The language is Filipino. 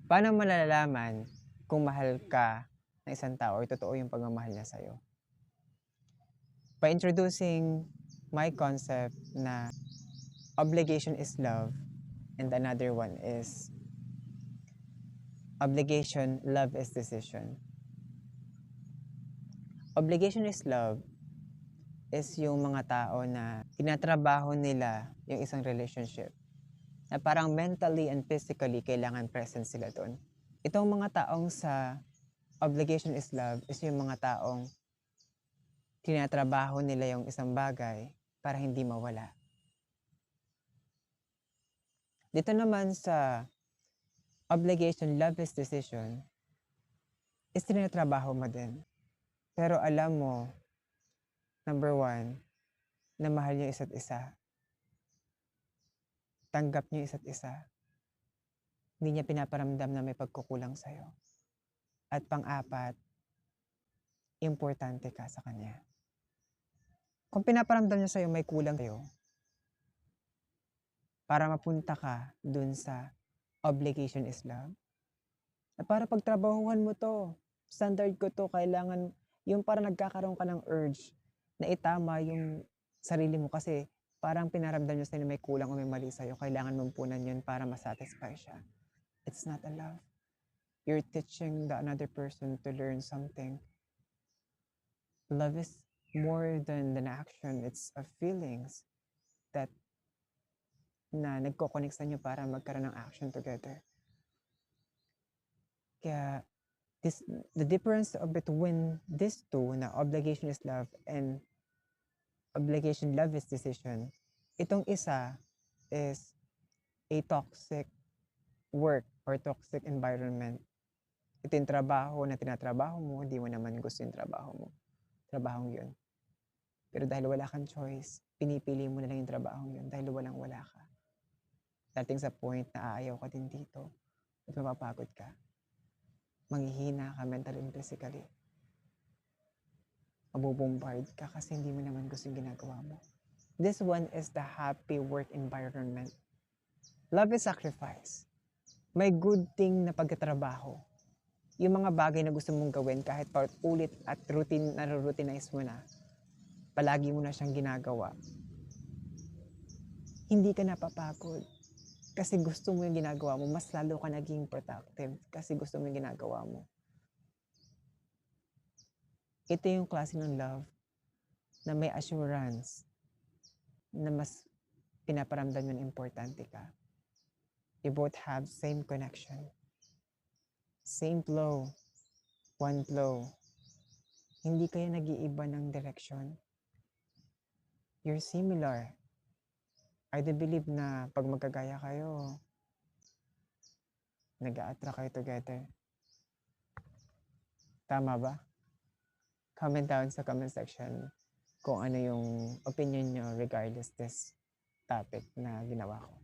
Paano mo nalalaman kung mahal ka ng isang tao or totoo yung pagmamahal niya sa'yo? By introducing my concept na obligation is love and another one is obligation, love is decision. Obligation is love is yung mga tao na tinatrabaho nila yung isang relationship na parang mentally and physically kailangan present sila doon. Itong mga taong sa obligation is love is yung mga taong tinatrabaho nila yung isang bagay para hindi mawala. Dito naman sa obligation, love is decision, is tinatrabaho mo din. Pero alam mo, number one, na mahal niyo isa't isa. Tanggap niyo isa't isa. Hindi niya pinaparamdam na may pagkukulang sa'yo. At pang-apat, importante ka sa kanya. Kung pinaparamdam niya sa'yo may kulang sa'yo, para mapunta ka dun sa obligation is love, na para pagtrabahuhan mo to, standard ko to, kailangan, yung para nagkakaroon ka ng urge na itama yung sarili mo kasi parang pinaramdam niya sa'yo na may kulang o may mali sa'yo, kailangan mong punan yun para masatisfy siya. It's not a love. You're teaching the another person to learn something. Love is more than an action. It's a feelings that na nagko-connect sa inyo para magkaroon ng action together. Kaya the difference between these two na obligation is love and obligation love is decision, itong isa is a toxic work or toxic environment. Ito yung trabaho na tinatrabaho mo, hindi mo naman gusto yung trabaho mo. Trabahong yun. Pero dahil wala kang choice, pinipili mo na lang yung trabahong yun dahil walang-wala ka. Dating sa point na aayaw ka din dito at mapapagod ka. Manghihina ka mentally and physically. Mabubombard ka kasi hindi mo naman gusto yung ginagawa mo. This one is the happy work environment. Love is sacrifice. May good thing na pagkatrabaho. Yung mga bagay na gusto mong gawin kahit paulit at routinize mo na, palagi mo na siyang ginagawa, hindi ka napapagod. Kasi gusto mo yung ginagawa mo, mas lalo ka naging productive kasi gusto mo yung ginagawa mo. Ito yung klase ng love na may assurance na mas pinaparamdam yun importante ka. You both have same connection. Same flow. One flow. Hindi kayo nag-iiba ng direction. You're similar. I do believe na pag magkagaya kayo, nag-a-attract kayo together. Tama ba? Comment down sa comment section kung ano yung opinion nyo regardless this topic na ginawa ko.